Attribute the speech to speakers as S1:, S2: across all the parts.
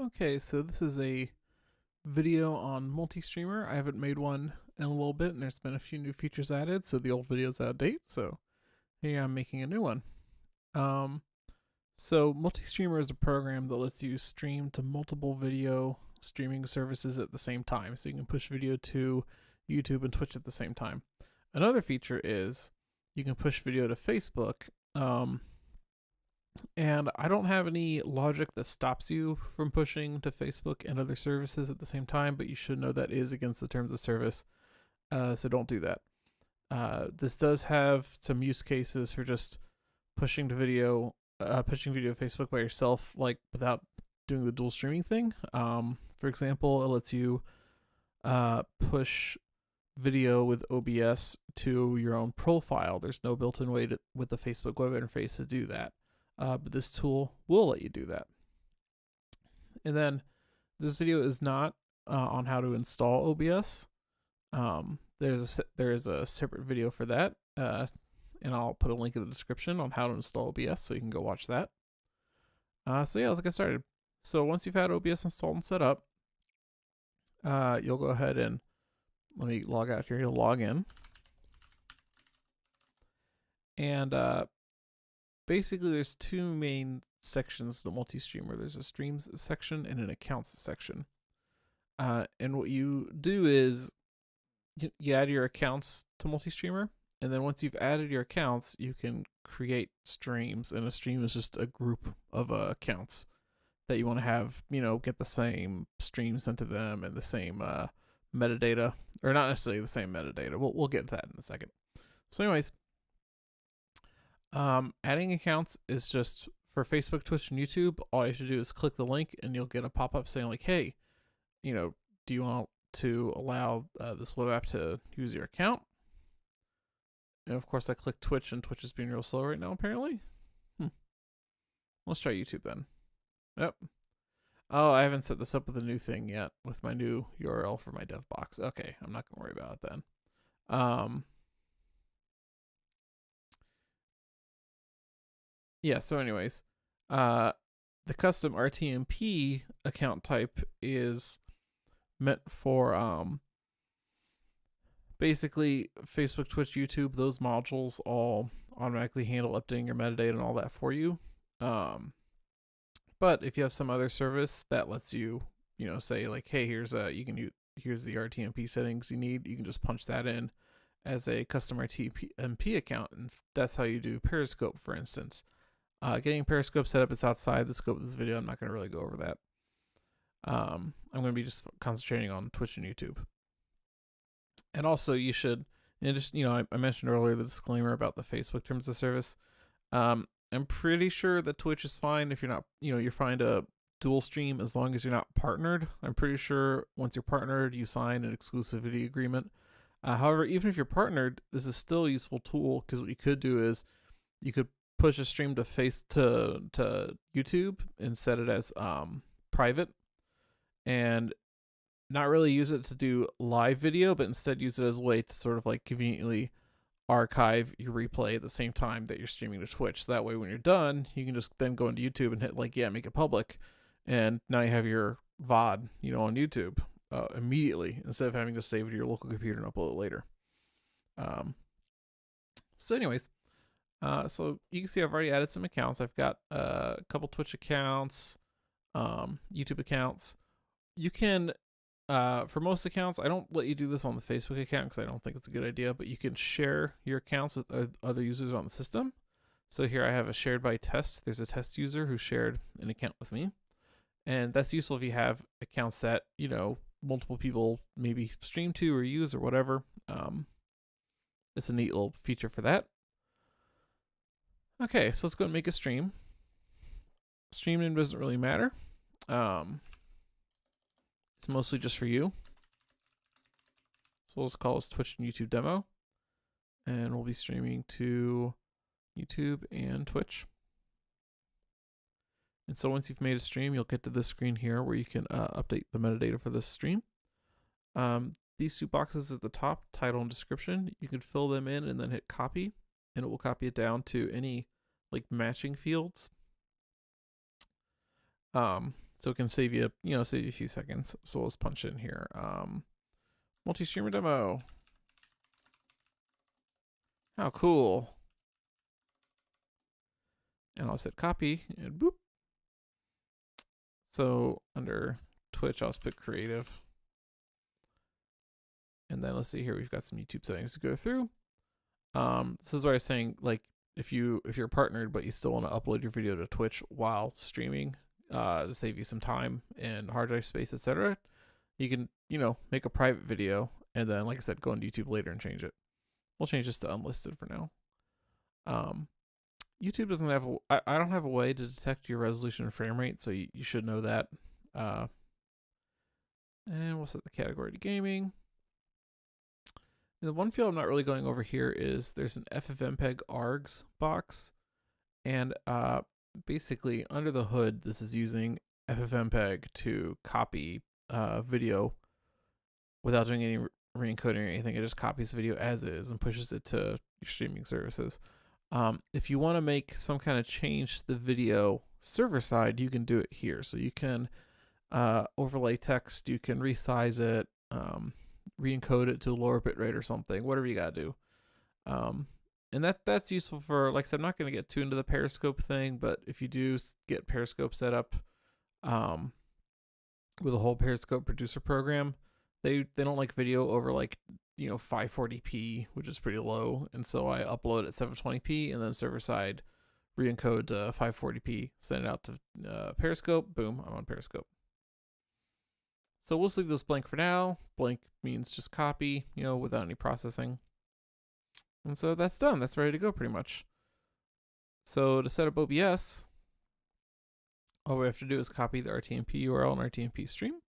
S1: Okay, so this is a video on Multistreamer. I haven't made one in a little bit, and there's been a few new features added, so the old video's out of date, so here I'm making a new one. So Multistreamer is a program that lets you stream to multiple video streaming services at the same time, so you can push video to YouTube and Twitch at the same time. Another feature is you can push video to Facebook, and I don't have any logic that stops you from pushing to Facebook and other services at the same time, but you should know that is against the terms of service, so don't do that. This does have some use cases for just pushing video to Facebook by yourself, like without doing the dual streaming thing. For example, it lets you push video with OBS to your own profile. There's no built-in way with the Facebook web interface to do that. But this tool will let you do that. And then this video is not on how to install OBS. There is a separate video for that, and I'll put a link in the description on how to install OBS, so you can go watch that. So yeah, let's get started. So once you've had OBS installed and set up, you'll go ahead and let me log out here. You'll log in, and basically, there's two main sections to Multistreamer. There's a streams section and an accounts section. And what you do is you add your accounts to Multistreamer, and then once you've added your accounts, you can create streams. And a stream is just a group of accounts that you want to have, get the same stream sent to them and the same metadata, or not necessarily the same metadata. We'll get to that in a second. So anyways, adding accounts is just for Facebook, Twitch, and YouTube. All you have to do is click the link, and you'll get a pop-up saying like, hey, do you want to allow this web app to use your account? And of course I click Twitch, and Twitch is being real slow right now apparently. Let's try YouTube then. Yep. Oh, I haven't set this up with a new thing yet, with my new URL for my dev box. Okay, I'm not gonna worry about it then. Yeah, so anyways, the custom RTMP account type is meant for basically Facebook, Twitch, YouTube. Those modules all automatically handle updating your metadata and all that for you. But if you have some other service that lets you, say like, hey, here's the RTMP settings you need, you can just punch that in as a custom RTMP account, and that's how you do Periscope, for instance. Getting Periscope set up is outside the scope of this video. I'm not going to really go over that. I'm going to be just concentrating on Twitch and YouTube. And also, you should, and just, I mentioned earlier the disclaimer about the Facebook terms of service. I'm pretty sure that Twitch is fine if you're not, you're fine to dual stream as long as you're not partnered. I'm pretty sure once you're partnered, you sign an exclusivity agreement. However, even if you're partnered, this is still a useful tool, because what you could do is you could push a stream to YouTube and set it as private, and not really use it to do live video, but instead use it as a way to sort of like conveniently archive your replay at the same time that you're streaming to Twitch. So that way when you're done, you can just then go into YouTube and hit like, make it public, and now you have your VOD on YouTube immediately, instead of having to save it to your local computer and upload it later. So anyways, so you can see I've already added some accounts. I've got a couple Twitch accounts, YouTube accounts. You can, for most accounts, I don't let you do this on the Facebook account because I don't think it's a good idea, but you can share your accounts with other users on the system. So here I have a shared by test. There's a test user who shared an account with me. And that's useful if you have accounts that, multiple people maybe stream to or use or whatever. It's a neat little feature for that. Okay, so let's go and make a stream. Stream name doesn't really matter. It's mostly just for you. So we'll just call this Twitch and YouTube demo. And we'll be streaming to YouTube and Twitch. And so once you've made a stream, you'll get to this screen here where you can update the metadata for this stream. These two boxes at the top, title and description, you can fill them in and then hit copy, and it will copy it down to any like matching fields. So So it can save you, save you a few seconds. So let's punch in here. Multistreamer demo. How cool. And I'll set copy and boop. So under Twitch, I'll just put creative. And then let's see here, we've got some YouTube settings to go through. This is where I was saying, like, if you're partnered but you still want to upload your video to Twitch while streaming, to save you some time and hard drive space, etc., you can, make a private video and then, like I said, go on YouTube later and change it. We'll change this to unlisted for now. YouTube doesn't have I don't have a way to detect your resolution and frame rate, so you should know that. And we'll set the category to gaming. And the one field I'm not really going over here is there's an FFmpeg args box, and basically under the hood, this is using FFmpeg to copy video without doing any re-encoding or anything. It just copies video as is and pushes it to your streaming services. If you want to make some kind of change to the video server side, you can do it here. So you can overlay text, you can resize it, re-encode it to a lower bitrate or something, whatever you gotta do. And that's useful for, like I said, I'm not going to get too into the Periscope thing, but if you do get Periscope set up with a whole Periscope producer program, they don't like video over, like, 540p, which is pretty low, and so I upload at 720p and then server side re-encode to 540p, send it out to Periscope. Boom, I'm on Periscope. So we'll just leave this blank for now. Blank means just copy, without any processing. And so that's done. That's ready to go pretty much. So to set up OBS, all we have to do is copy the RTMP URL and RTMP stream,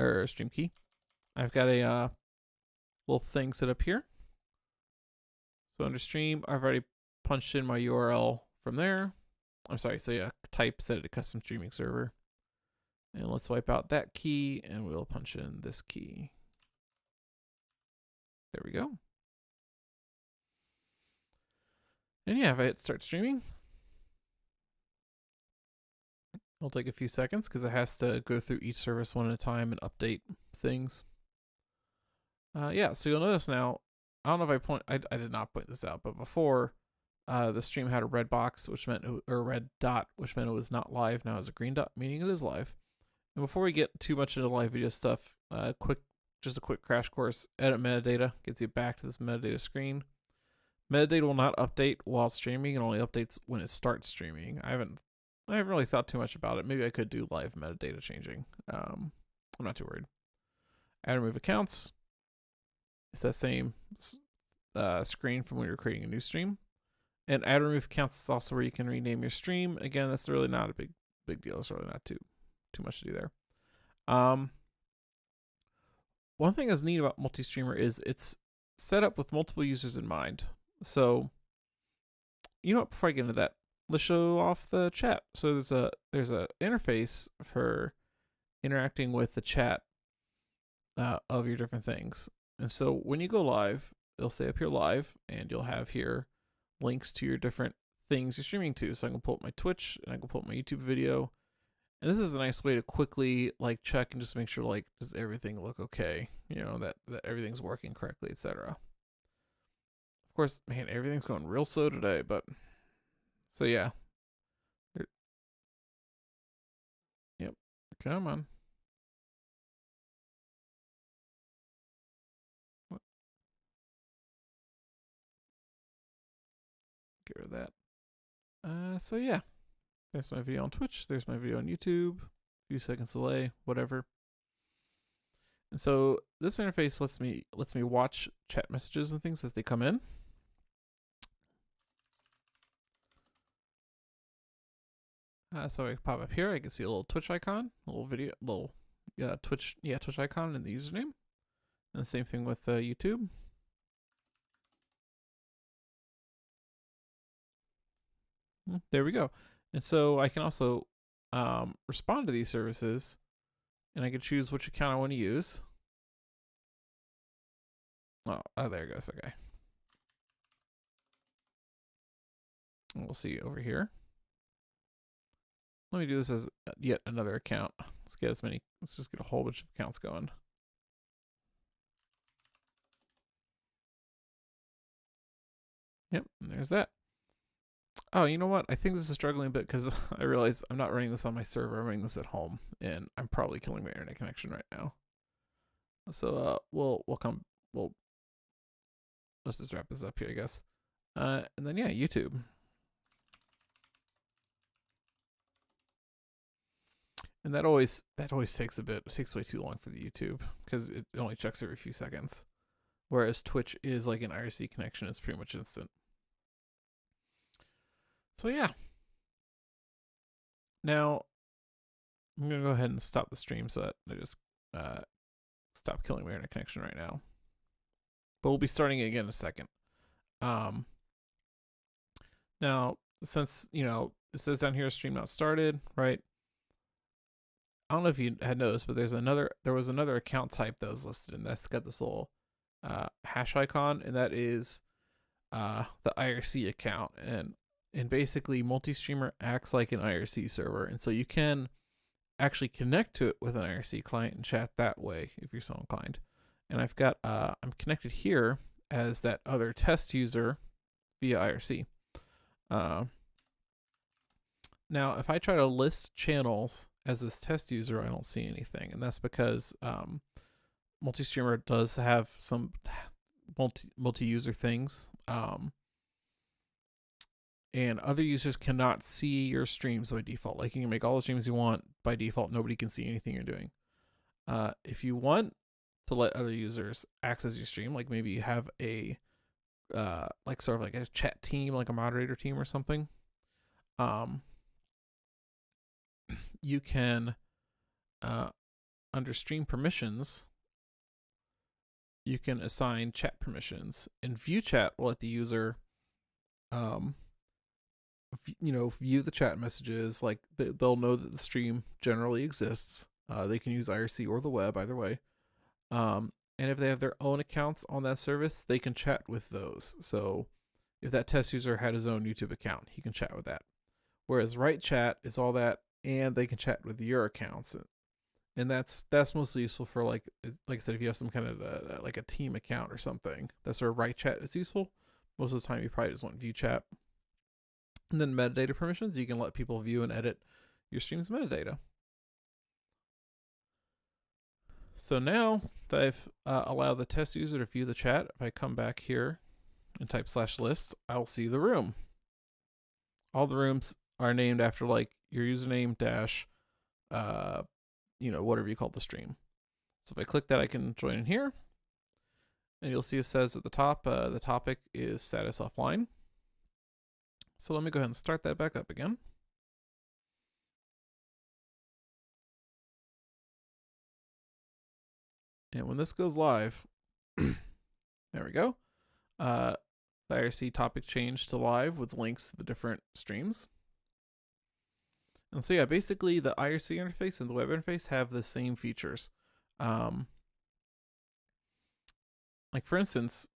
S1: or stream key. I've got a little thing set up here. So under stream, I've already punched in my URL from there. I'm sorry, so yeah, type set it to custom streaming server. And let's wipe out that key and we'll punch in this key. There we go. And yeah, if I hit start streaming, it'll take a few seconds because it has to go through each service one at a time and update things. Yeah, so you'll notice now, I don't know if I did not point this out, but before, the stream had a red box, which meant, or a red dot, which meant it was not live. Now it's a green dot, meaning it is live. And before we get too much into live video stuff, just a quick crash course. Edit metadata gets you back to this metadata screen. Metadata will not update while streaming. It only updates when it starts streaming. I haven't really thought too much about it. Maybe I could do live metadata changing. I'm not too worried. Add remove accounts. It's that same screen from when you're creating a new stream. And add remove accounts is also where you can rename your stream. Again, that's really not a big deal. It's really not too much to do there. One thing that's neat about Multistreamer is it's set up with multiple users in mind. So, before I get into that, let's show off the chat. So there's a interface for interacting with the chat of your different things. And so when you go live, it'll say up here live, and you'll have here links to your different things you're streaming to. So I can pull up my Twitch and I can pull up my YouTube video. And this is a nice way to quickly check and just make sure does everything look okay? That everything's working correctly, etc. Of course, man, everything's going real slow today, but so yeah. Yep. Come on. What? Get rid of that. So yeah. There's my video on Twitch. There's my video on YouTube. A few seconds delay, whatever. And so this interface lets me watch chat messages and things as they come in. So I pop up here. I can see a little Twitch icon, a little video, Twitch icon in the username. And the same thing with YouTube. There we go. And so I can also respond to these services, and I can choose which account I want to use. Oh, there it goes. Okay. And we'll see over here. let me do this as yet another account. Let's just get a whole bunch of accounts going. Yep, and there's that. Oh, you know what? I think this is struggling a bit because I realize I'm not running this on my server. I'm running this at home, and I'm probably killing my internet connection right now. So let's just wrap this up here, I guess. And then yeah, YouTube. And that always takes a bit. It takes way too long for the YouTube because it only checks every few seconds. Whereas Twitch is like an IRC connection. It's pretty much instant. So yeah. Now, I'm going to go ahead and stop the stream so that I just stop killing my internet connection right now. But we'll be starting it again in a second. Now, since, it says down here, stream not started, right? I don't know if you had noticed, but there was another account type that was listed, and that's got this little hash icon, and that is the IRC account. And basically, Multistreamer acts like an IRC server, and so you can actually connect to it with an IRC client and chat that way if you're so inclined. And I've got I'm connected here as that other test user via IRC. Now, if I try to list channels as this test user, I don't see anything, and that's because Multistreamer does have some multi-user things. And other users cannot see your streams by default. Like, you can make all the streams you want. By default, nobody can see anything you're doing. If you want to let other users access your stream, like maybe you have a like sort of like a chat team, like a moderator team or something, you can under stream permissions, you can assign chat permissions, and view chat will let the user view the chat messages. Like, they'll know that the stream generally exists. They can use IRC or the web, either way. And if they have their own accounts on that service, they can chat with those. So if that test user had his own YouTube account, he can chat with that. Whereas Right Chat is all that, and they can chat with your accounts. And that's mostly useful for, like I said, if you have some kind of like a team account or something, that's where Right Chat is useful. Most of the time, you probably just want view chat. And then metadata permissions, you can let people view and edit your stream's metadata. So now that I've allowed the test user to view the chat, if I come back here and type /list, I'll see the room. All the rooms are named after like your username dash, whatever you call the stream. So if I click that, I can join in here. And you'll see it says at the top, the topic is status offline. So let me go ahead and start that back up again. And when this goes live, there we go. The IRC topic changed to live with links to the different streams. And so yeah, basically the IRC interface and the web interface have the same features. Like for instance,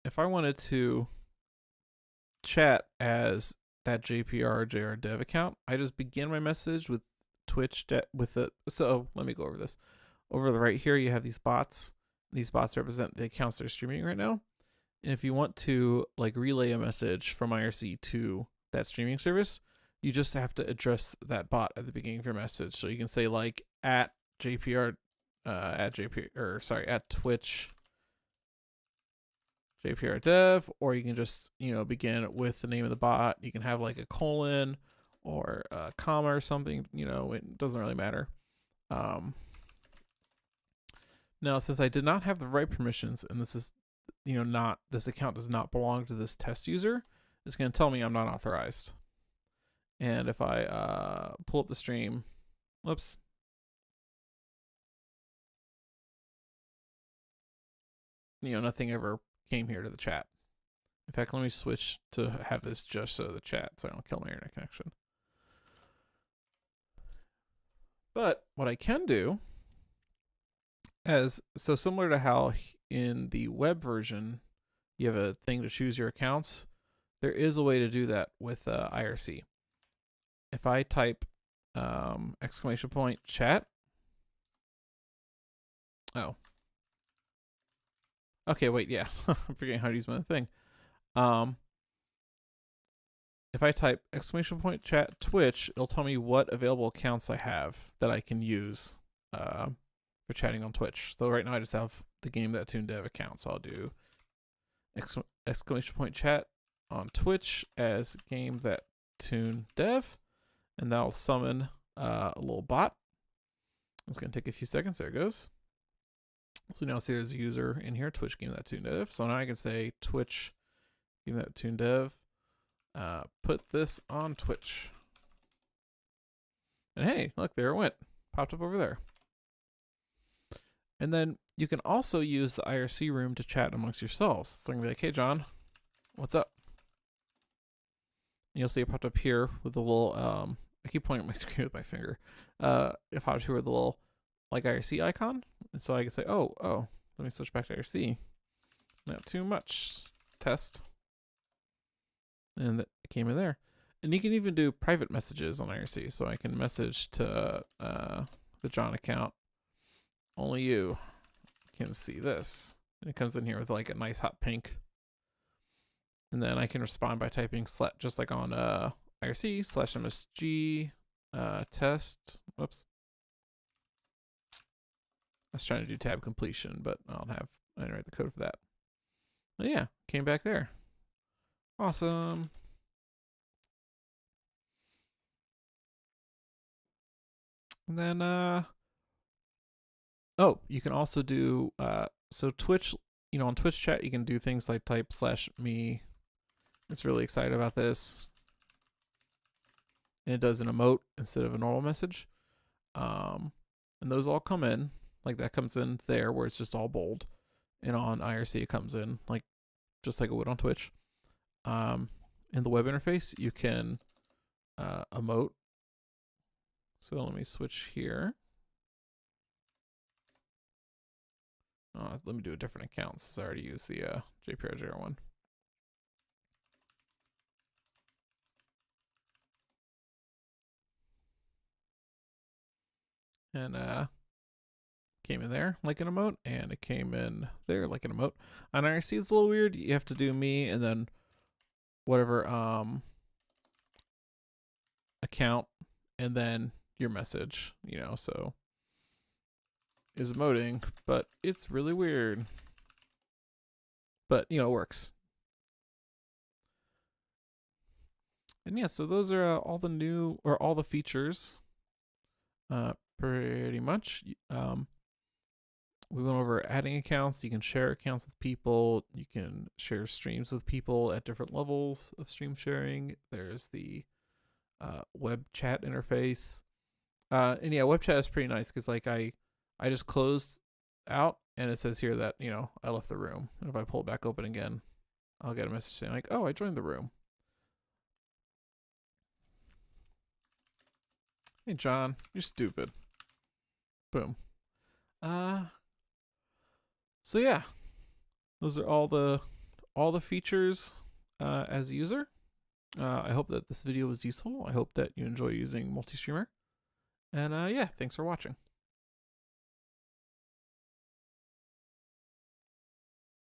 S1: if I wanted to chat as that JPR JR dev account, I just begin my message with Twitch so let me go over this. Over the right here, you have these bots. These bots represent the accounts that are streaming right now. And if you want to like relay a message from IRC to that streaming service, you just have to address that bot at the beginning of your message. So you can say like at JPR, at Twitch JPR dev, or you can just, begin with the name of the bot. You can have like a colon or a comma or something, it doesn't really matter. Now, since I did not have the right permissions, and this is, this account does not belong to this test user, it's going to tell me I'm not authorized. And if I pull up the stream, whoops. Nothing ever came here to the chat. In fact, let me switch to have this just so the chat, so I don't kill my internet connection. But what I can do, so similar to how in the web version you have a thing to choose your accounts, there is a way to do that with IRC. If I type exclamation point chat. Oh. Okay, wait, yeah. I'm forgetting how to use my thing. If I type exclamation point chat Twitch, it'll tell me what available accounts I have that I can use for chatting on Twitch. So right now I just have the Game That Tune Dev account. So I'll do exclamation point chat on Twitch as Game That Tune Dev, and that'll summon a little bot. It's gonna take a few seconds. There it goes. So now see there's a user in here, Twitch Game That Tune Dev. So now I can say Twitch Game That Tune Dev. Put this on Twitch. And hey, look, there it went. Popped up over there. And then you can also use the IRC room to chat amongst yourselves. So I'm going to be like, hey, John, what's up? And you'll see it popped up here with the little, I keep pointing at my screen with my finger. It popped here with the little, like, IRC icon. And so I can say, oh, let me switch back to IRC. Not too much. Test. And it came in there. And you can even do private messages on IRC. So I can message to the John account. Only you can see this. And it comes in here with like a nice hot pink. And then I can respond by typing just like on IRC /MSG test. Whoops. I was trying to do tab completion, but I didn't write the code for that. But yeah, came back there. Awesome. And then, oh, you can also do, so Twitch, on Twitch chat, you can do things like type /me. It's really excited about this. And it does an emote instead of a normal message. And those all come in, like that comes in there where it's just all bold. And on IRC, it comes in like, just like it would on Twitch. In the web interface, you can emote. So let me switch here. Let me do a different account since I already used the JPRJ one. And came in there like an emote, and it came in there like an emote. On IRC, it's a little weird. You have to do me and then whatever account and then your message, so is emoting, but it's really weird. But it works. And yeah, so those are all the features pretty much. We went over adding accounts. You can share accounts with people. You can share streams with people at different levels of stream sharing. There's the web chat interface. And yeah, web chat is pretty nice because like I just closed out and it says here that, I left the room. And if I pull it back open again, I'll get a message saying like, oh, I joined the room. Hey, John, you're stupid. Boom. So yeah, those are all the features as a user. I hope that this video was useful. I hope that you enjoy using Multistreamer. And yeah, thanks for watching.